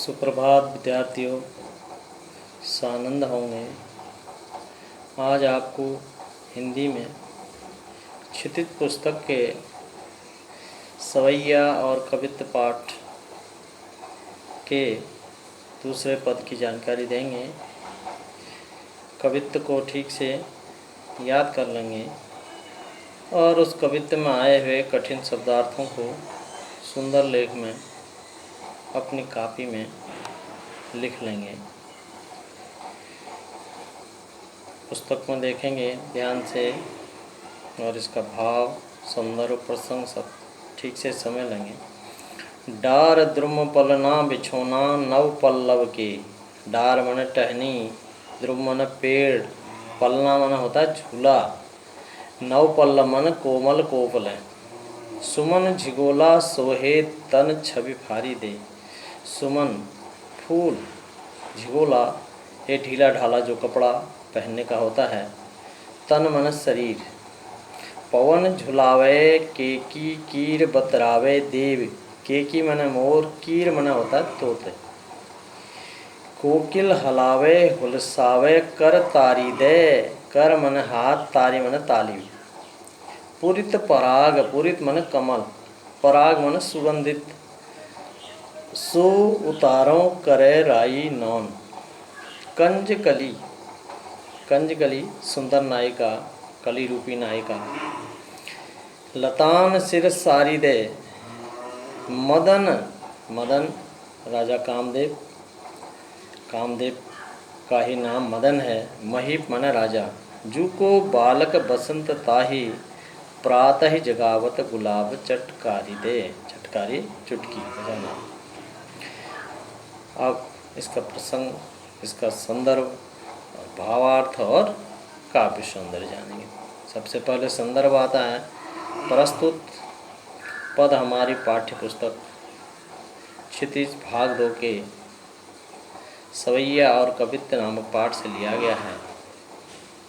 सुप्रभात विद्यार्थियों, सानंद होंगे। आज आपको हिंदी में क्षितिज पुस्तक के सवैया और कवित्त पाठ के दूसरे पद की जानकारी देंगे। कवित्त को ठीक से याद कर लेंगे और उस कवित्त में आए हुए कठिन शब्दार्थों को सुंदर लेख में अपनी कॉपी में लिख लेंगे। पुस्तक में देखेंगे ध्यान से और इसका भाव, संदर्भ, प्रसंग सब ठीक से समझ लेंगे। डार द्रुम पलना बिछोना नव पल्लव के। डार मन टहनी, द्रुम मन पेड़, पलना मन होता है झूला, नव पल्लव मन कोमल कोपल है। सुमन झिगोला सोहे तन छवि फारी दे। सुमन फूल, झिगोला ये ढीला ढाला जो कपड़ा पहनने का होता है। तन मन शरीर। पवन झुलावे केकी कीर बतरावे देव। केकी मन मोर, कीर मन होता है तोते। कोकिल हलावे हुलसावे कर तारी दे। कर मन हाथ, तारी मन ताली। पुरित पराग, पुरित मन कमल, पराग मन सुगंधित। सो उतारों करे राई नौन। कंजकली, कंजकली सुंदर नायिका, कली रूपी नायिका। लतान सिर सारी दे। मदन, मदन राजा कामदेव, कामदेव का ही नाम मदन है। महीप मन राजा। जू को बालक बसंत ताही, प्रातः जगावत गुलाब चटकारी दे। चटकारी चुटकी बजाना। अब इसका प्रसंग, इसका संदर्भ, भावार्थ और काव्य सौंदर्य जानेंगे। सबसे पहले संदर्भ आता है। प्रस्तुत पद हमारी पाठ्य पुस्तक क्षितिज भाग 2 के सवैया और कवित्त नामक पाठ से लिया गया है।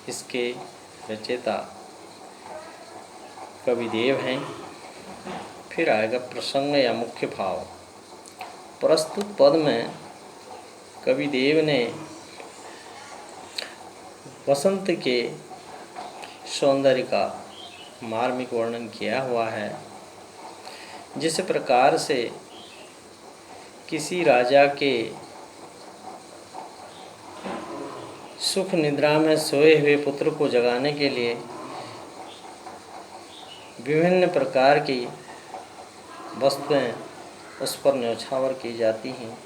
इसके रचयिता कविदेव हैं। फिर आएगा प्रसंग या मुख्य भाव। प्रस्तुत पद में कविदेव ने वसंत के सौंदर्य का मार्मिक वर्णन किया हुआ है। जिस प्रकार से किसी राजा के सुख निद्रा में सोए हुए पुत्र को जगाने के लिए विभिन्न प्रकार की वस्तुएं उस पर न्यौछावर की जाती हैं,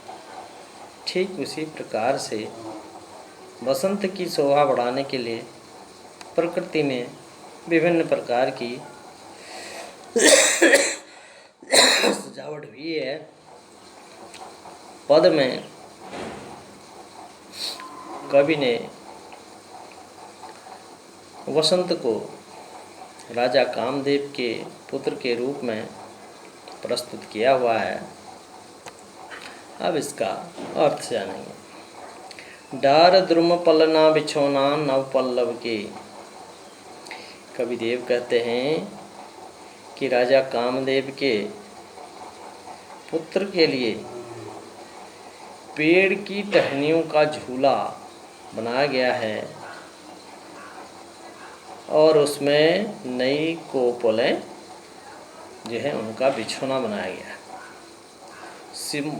ठीक उसी प्रकार से वसंत की शोभा बढ़ाने के लिए प्रकृति में विभिन्न प्रकार की सजावट हुई है। पद में कवि ने वसंत को राजा कामदेव के पुत्र के रूप में प्रस्तुत किया हुआ है। अब इसका अर्थ जानेंगे। डार द्रुम पलना बिछोना नव पल्लव के। कविदेव कहते हैं कि राजा कामदेव के पुत्र के लिए पेड़ की टहनियों का झूला बनाया गया है और उसमें नई कोपलें जो है उनका बिछोना बनाया गया।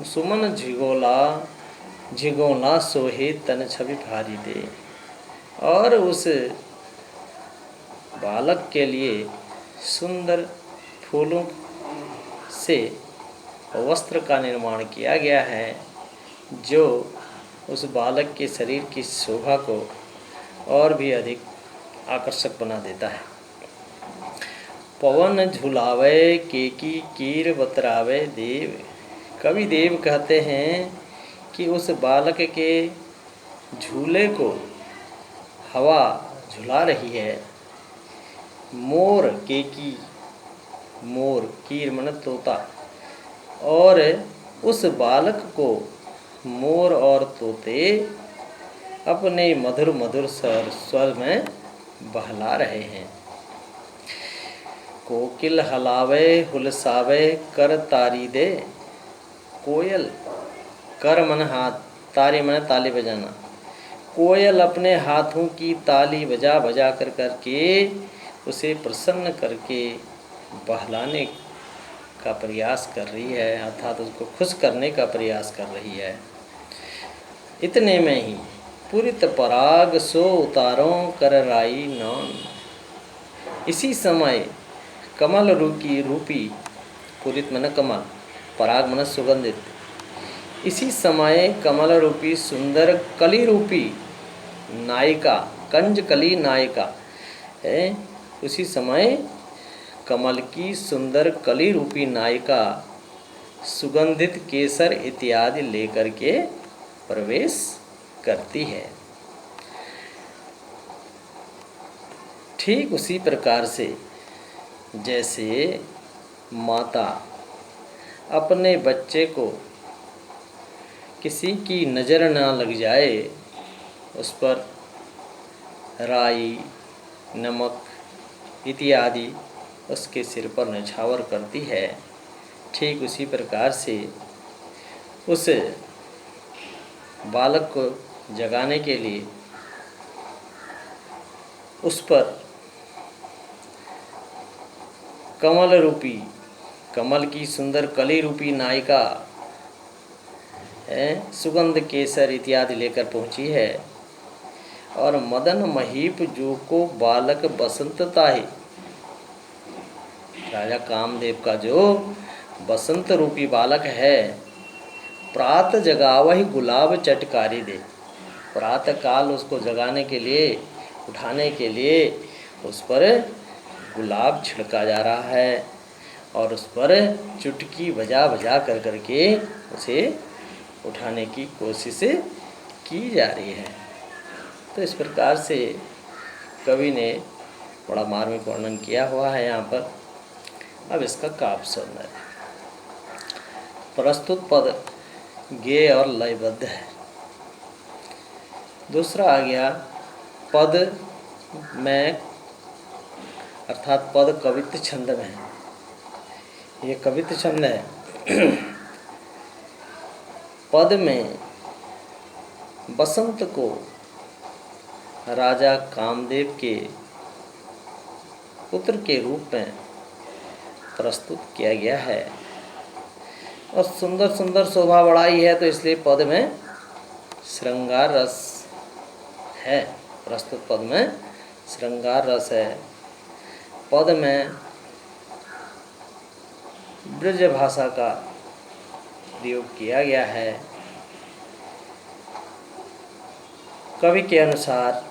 सुमन झिगोला, झिगोला सोहे तन छवि भारी दे। और उस बालक के लिए सुंदर फूलों से वस्त्र का निर्माण किया गया है जो उस बालक के शरीर की शोभा को और भी अधिक आकर्षक बना देता है। पवन झुलावे केकी कीर बतरावे देव। कवि देव कहते हैं कि उस बालक के झूले को हवा झुला रही है। मोर, केकी मोर, कीर मन तोता, और उस बालक को मोर और तोते अपने मधुर मधुर स्वर में बहला रहे हैं। कोकिल हलावे हुलसावे कर तारी दे। कोयल कर मन हाथ, तारी मन ताली बजाना। कोयल अपने हाथों की ताली बजा बजा कर करके उसे प्रसन्न करके बहलाने का प्रयास कर रही है, अर्थात उसको खुश करने का प्रयास कर रही है। इतने में ही पुरित पराग सो उतारों कर राई नौन। इसी समय कमल रूपी, पुरित मन कमल, पराग मन सुगंधित, इसी समय कमल रूपी सुंदर कली रूपी नायिका, कंज कली नायिका है, उसी समय कमल की सुंदर कली रूपी नायिका सुगंधित केसर इत्यादि लेकर के प्रवेश करती है। ठीक उसी प्रकार से जैसे माता अपने बच्चे को किसी की नज़र ना लग जाए उस पर राई, नमक इत्यादि उसके सिर पर निछावर करती है, ठीक उसी प्रकार से उस बालक को जगाने के लिए उस पर कमल रूपी, कमल की सुंदर कली रूपी नायिका सुगंध केसर इत्यादि लेकर पहुंची है। और मदन महीप जो को बालक बसंतता ही, राजा कामदेव का जो बसंत रूपी बालक है, प्रात जगावहि गुलाब चटकारी दे, प्रातः काल उसको जगाने के लिए, उठाने के लिए उस पर गुलाब छिड़का जा रहा है और उस पर चुटकी बजा बजा कर करके उसे उठाने की कोशिश की जा रही है। तो इस प्रकार से कवि ने बड़ा मार्मिक वर्णन किया हुआ है यहाँ पर। अब इसका काव्य सौंदर्य, प्रस्तुत पद गेय और लयबद्ध है। दूसरा आ गया पद में, अर्थात पद कवित्व छंद में है, ये कवित्व छंद है। पद में बसंत को राजा कामदेव के पुत्र के रूप में प्रस्तुत किया गया है और सुंदर सुंदर शोभा बढ़ाई है, तो इसलिए पद में श्रृंगार रस है। प्रस्तुत पद में श्रृंगार रस है। पद में ब्रज भाषा का प्रयोग किया गया है। कवि के अनुसार